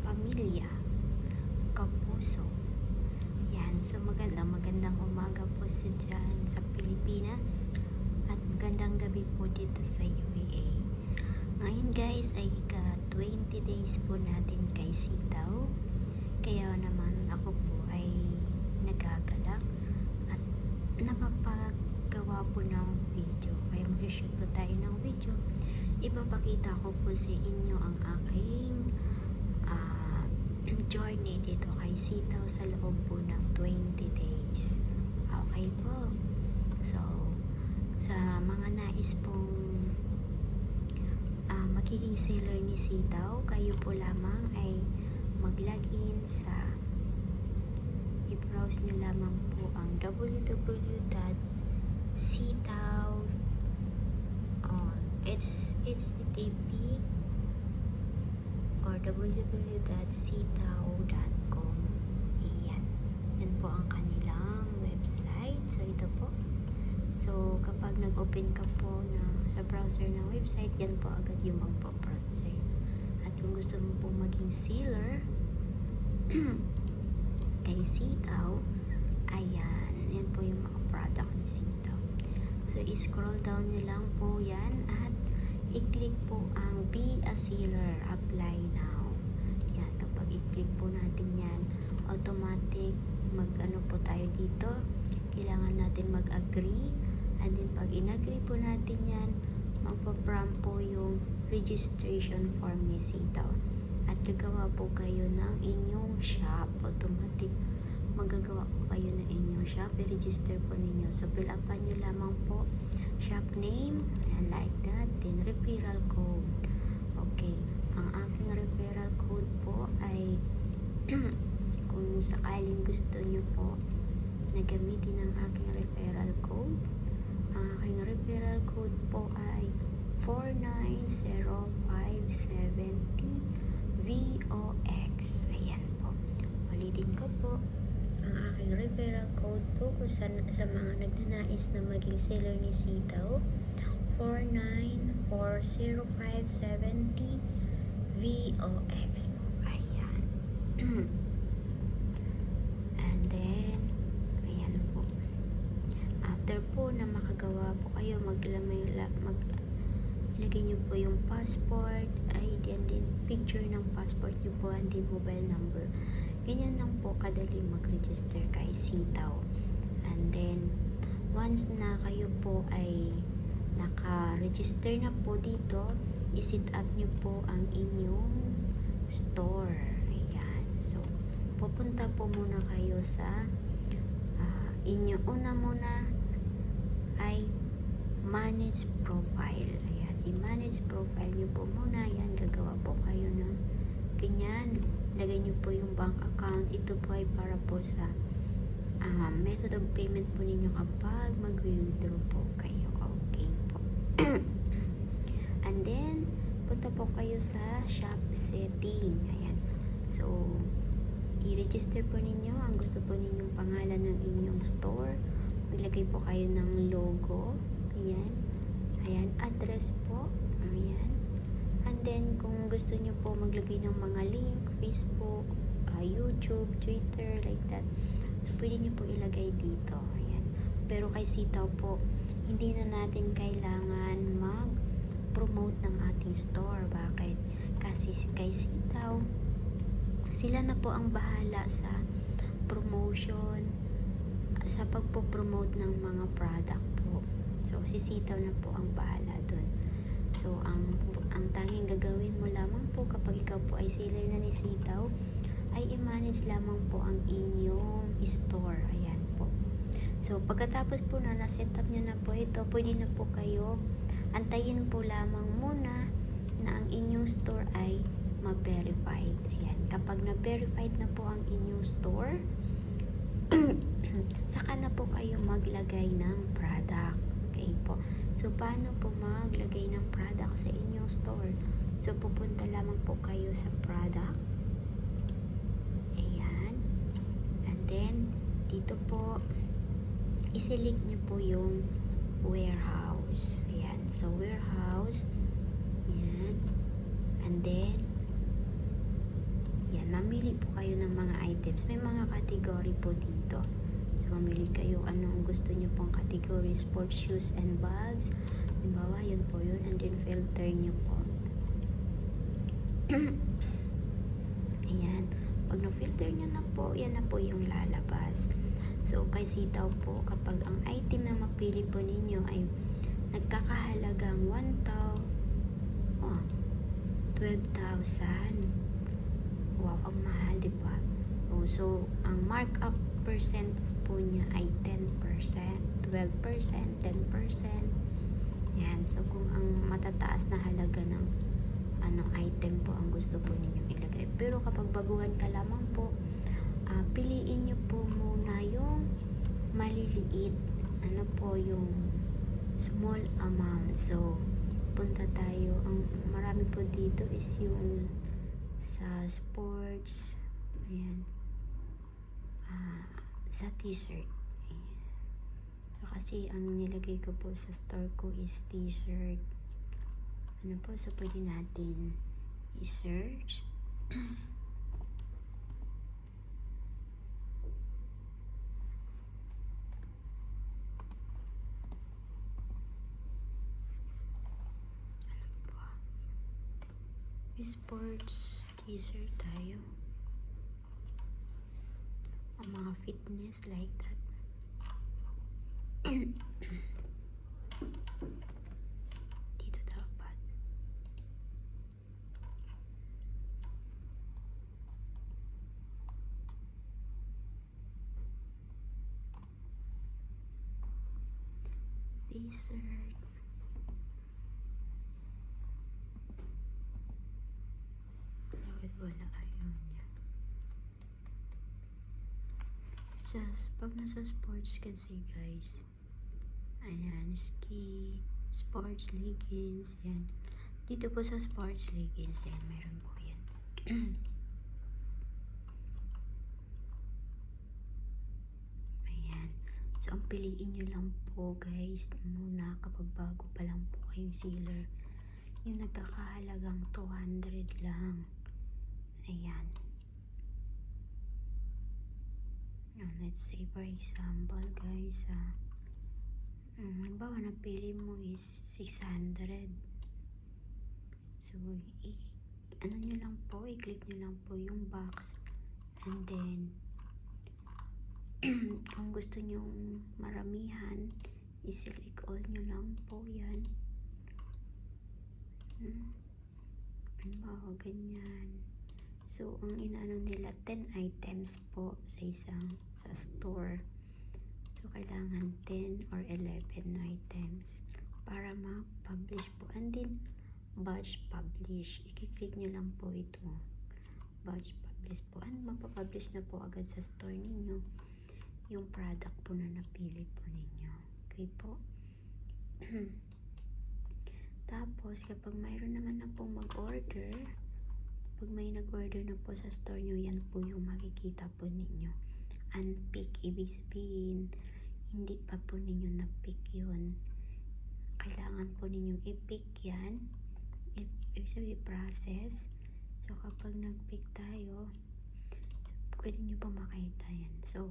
kapamilya, kapuso. Yan, so magandang umaga po sa dyan sa Pilipinas at magandang gabi po dito sa UAE. Ngayon guys ay ika-20 days po natin kay sitaw. Kaya naman ako po ay nagagalak at napapagawa po ng video. Kaya mag-shoot po tayo ng video. Ipapakita ko po sa inyo ang aking journey dito kay sitaw sa loob po ng 20 days. Okay po. So, sa mga nais pong magiging seller ni sitaw, kayo po lamang ay mag-login sa i-browse nyo lamang po ang www.sitaw http or www.sitaw.com. Iyan. Yan po ang kanilang website. So, ito po. So, kapag nag-open ka po sa browser ng website, yan po agad yung magpo-browse. At kung gusto mo po maging seller kay sitaw, ayan. Yan po yung mga product ng sitaw. So, i-scroll down nyo lang po yan at i-click po ang Be a Seller, Apply Now. Yan, kapag i-click po natin yan, automatic mag-ano po tayo dito. Kailangan natin mag-agree. And then, pag in-agree po natin yan, magpa-prompt po yung registration form ni sitaw. At gagawa po kayo ng inyong shop. Automatic magagawa po kayo ng inyong shop. I-register po ninyo. So, fill upan nyo lamang po shop name, and like that, then referral code. Okay, ang aking referral code po ay kung sakaling gusto nyo po na gamitin ang aking referral code, ang aking referral code po ay 490570 VOX. Ayan po, ulitin ko po ang aking referral code po kung sa mga nagnanais na maging seller ni sitaw, 494057 VOX po. Ayan. And then, ayan po. After po na makagawa po kayo, maglagay nyo po yung passport, ID, and then picture ng passport nyo po, and then mobile number. Ganyan lang po kadali mag-register kay sitaw. And then, once na kayo po ay naka-register na po dito, i-set up nyo po ang inyong store. Ayan. So, pupunta po muna kayo sa una muna ay manage profile. Ayan. I-manage profile nyo po muna. Ayan. Gagawa po kayo ng ganyan. Lagay nyo po yung bank account. Ito po ay para po sa method of payment po ninyo kapag mag-withdraw po kayo. Okay po. And then, punta po kayo sa shop setting. Ayan. So, i-register po ninyo ang gusto po ninyong pangalan ng inyong store. Maglagay po kayo ng logo. Ayan. Ayan. Address po. Ayan. And then, kung gusto nyo po maglagay ng mga link, Facebook, YouTube, Twitter, like that. So, pwede nyo po ilagay dito. Ayan. Pero kay sitaw po, hindi na natin kailangan mag-promote ng ating store. Bakit? Kasi kay sitaw, sila na po ang bahala sa promotion, sa pagpo-promote ng mga product po. So, si sitaw na po ang bahala dun. So, ang tanging gagawin mo lamang po kapag ikaw po ay seller na ni sitaw, ay i-manage lamang po ang inyong store. Ayan po. So, pagkatapos po na na-set up nyo na po ito, pwede na po kayo, antayin po lamang muna na ang inyong store ay ma-verified. Ayan. Kapag na-verified na po ang inyong store, saka na po kayo maglagay ng product. Okay po. So, paano po maglagay ng product sa inyong store? So, pupunta lamang po kayo sa product. Ayan. And then, dito po, i-select nyo po yung warehouse. Ayan. So, warehouse. Ayan. And then, yan mamili po kayo ng mga items. May mga category po dito. So, mamili kayo anong gusto nyo pong category. Sports shoes and bags. Halimbawa, yun po yun. And then, filter nyo po. Ayan. Pag na-filter nyo na po, yan na po yung lalabas. So, kasi daw po, kapag ang item na mapili po ninyo ay nagkakahalagang 12,000. Wow, ang mahal, di ba? So, ang markup percentage po niya ay 10%, 12%, 10%. Yan. So, kung ang matataas na halaga ng item po ang gusto po ninyong ilagay. Pero kapag baguhan ka lamang po, piliin nyo po muna yung maliliit. Ano po yung small amount. So, punta tayo. Ang marami po dito is yung sa sports. Ayan. Sa t-shirt. Ayan. So, kasi ang nilagay ko po sa store ko is t-shirt. Ano po? So, pwede natin i-search. Sports t-shirt tayo. Ang mga fitness like that. Dito dapat. T-shirt. Wala ayaw niya. Pag nasa sports kasi guys, ayan, ski, sports leggings, yan. Dito po sa sports leggings, yan, meron po yan. Ayan. So, ang piliin nyo lang po guys, muna kapag bago pa lang po kayong sealer, yung nagkakahalagang 200 lang. Ayan. Now, let's say for example guys, halimbawa napili mo is 600. So, ano nyo lang po, i-click nyo lang po yung box, and then kung gusto nyo maramihan, i-select all nyo lang po yan. Halimbawa ganyan. So, ang inaano nila, 10 items po sa store. So, kailangan 10 or 11 items para ma-publish po. And then, batch publish. I-click nyo lang po ito. Batch publish po. And mapapublish na po agad sa store ninyo yung product po na napili po ninyo. Okay po? Tapos, kapag mayroon naman na pong mag-order, pag may nag-order na po sa store nyo, yan po yung makikita po ninyo. Unpick, ibig sabihin, hindi pa po ninyo na-pick yun. Kailangan po ninyong i-pick yan. Ibig sabihin, process. So, kapag nag-pick tayo, pwede nyo pa makita yan. So,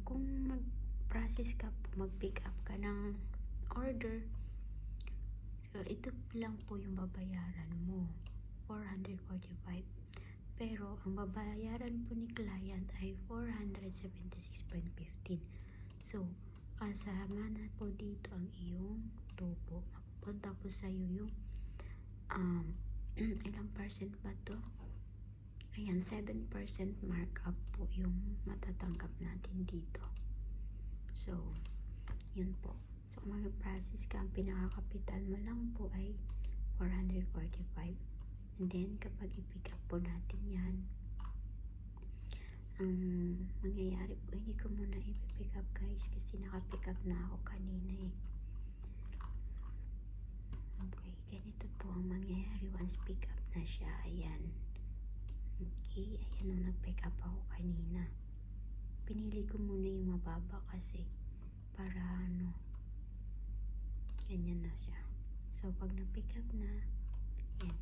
kung mag-process ka po, mag-pick up ka ng order, so, ito lang po yung babayaran mo. 445. Pero, ang babayaran po ni client ay 476.15. So, kasama na po dito ang iyong tubo. Mapupunta po sa'yo yung ilang percent ba to? Ayan, 7% markup po yung matatanggap natin dito. So, yun po. So, kung mag-process ka, ang pinaka-capital mo lang po ay 445. And then, kapag i-pick up po natin yan, ang mangyayari po, hindi ko muna i-pick up guys kasi naka-pick up na ako kanina eh. Okay, ganito po ang mangyayari once pick up na siya. Ayan. Okay, ayan nung nag-pick up ako kanina. Pinili ko muna yung mababa kasi para ganyan na siya. So, pag na-pick up na, yan.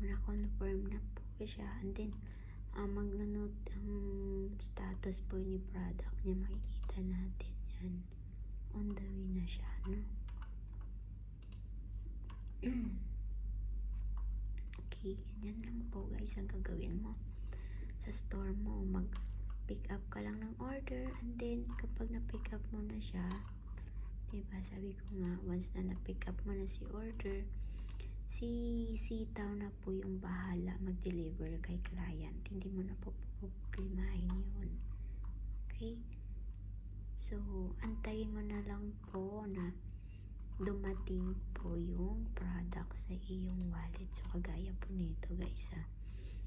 na-confirm na po siya. And then, magno-note ang status po ni product niya. Makikita natin yan. On the way na siya, no? Okay, ganyan lang po guys ang gagawin mo. Sa store mo, mag-pick up ka lang ng order. And then, kapag na-pick up mo na siya, diba, sabi ko nga, once na na-pick up mo na si order, si Sitaw na po yung bahala mag-deliver kay client. Hindi mo na po problemahin yun. Okay? So, antayin mo na lang po na dumating po yung product sa iyong wallet. So, kagaya po nito guys ha.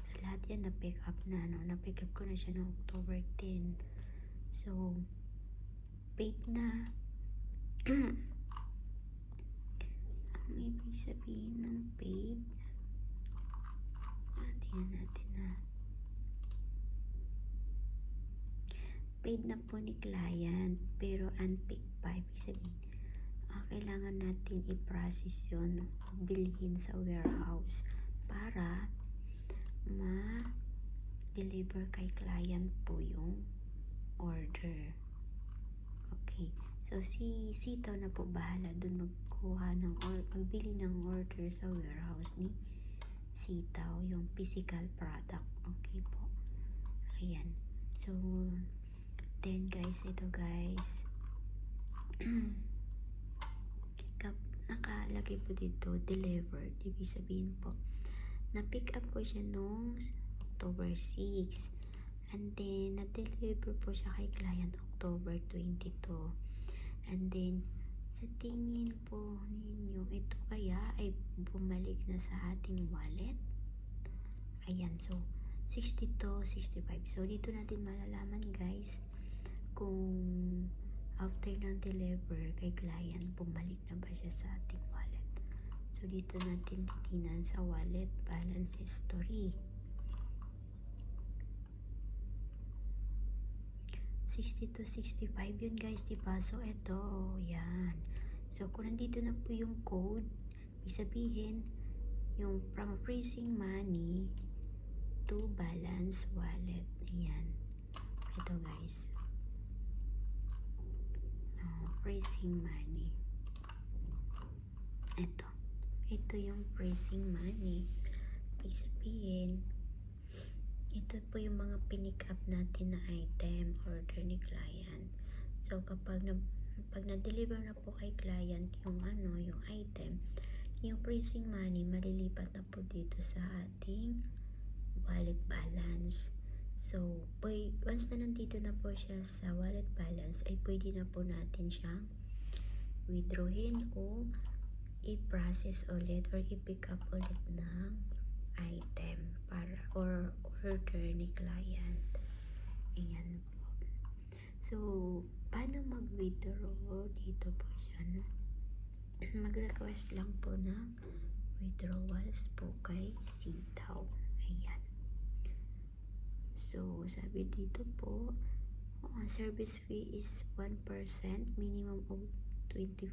So, lahat yan na-pick up na. No? Na-pick up ko na siya noong October 10. So, paid na. Ang ibig sabihin ng paid, tingnan natin na paid na po ni client pero unpicked pa. Ibig sabihin kailangan natin i-process yun, bilhin sa warehouse para ma-deliver kay client po yung order. Okay, so si Sitaw na po bahala dun magkuha ng magbili ng order sa warehouse ni Sitaw, yung physical product. Okay po, ayan. So then guys, ito guys nakalagay po dito delivered. Ibig sabihin po na-pick up ko siya noong October 6 and then na-deliver po siya kay client October 22. And then sa tingin po ninyo, ito kaya ay bumalik na sa ating wallet? Ayan, so 62, 65. So dito natin malalaman guys kung after ng deliver kay client, bumalik na ba siya sa ating wallet. So, dito natin titingnan sa wallet balance history. 62-65 yun guys, diba? So, ito, yan. So, kung nandito na po yung code, ibig sabihin, yung from freezing money to balance wallet. Ayan. Ito guys. Freezing money. Ito yung freezing money. Ibig sabihin, ito po yung mga pinick up natin na item, order ni client. So, pag na-deliver na po kay client yung yung item, yung freezing money, malilipat na po dito sa ating wallet balance. So, once na nandito na po siya sa wallet balance, ay pwede na po natin siyang withdrawin o i-process ulit or i-pick up ulit ng item para or order ni client. Ayan po. So, paano mag-withdraw? Dito po siya, no? Mag-request lang po ng withdrawals po kay Sitaw. Ayan. So, sabi dito po, service fee is 1%, minimum of 25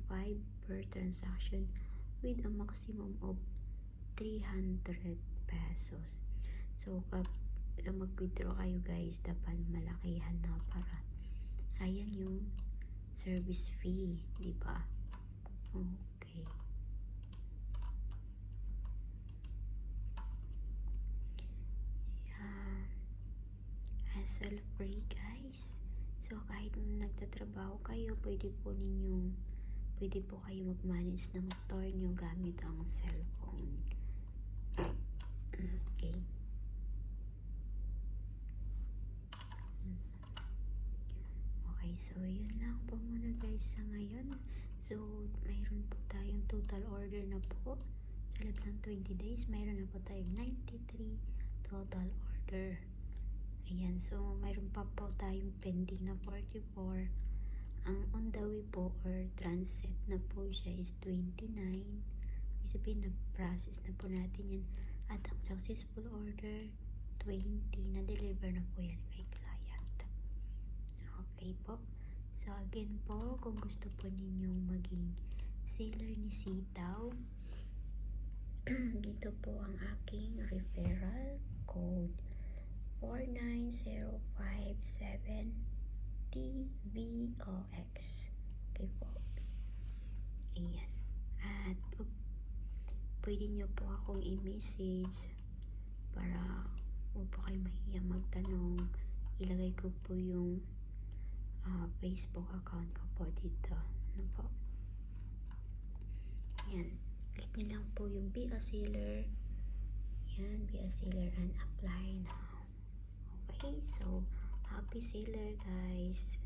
per transaction with a maximum of 300 pesos. So, kapag mag-withdraw kayo guys, dapat malakihan na para sayang yung service fee, di ba? Okay. Hassle free guys. So kahit nagtatrabaho kayo, pwede po kayo mag-manage ng store nyo gamit ang cellphone. Okay. Okay, so yun lang po muna guys sa ngayon. So mayroon po tayong total order na po sa loob ng 20 days. Mayroon na po tayong 93 total order. Ayan, so mayroon pa po tayong pending na 44. Ang on the way po or transit na po siya is 29. Ibig sabihin, na-process na po natin yan. At ang successful order, 20. Na-deliver na po yan kay client. Okay po. So again po, kung gusto po ninyong maging seller ni Sitaw, Dito po ang aking referral code 49057TVOX. Okay po. Ayan. At pwede nyo po akong i-message para huwag po kayo mahiya magtanong. Ilagay ko po yung Facebook account ko po dito. Ano po? Ayan. Click nyo lang po yung Be a Seller. Ayan. Be a Seller and apply now. Okay. So, happy seller guys.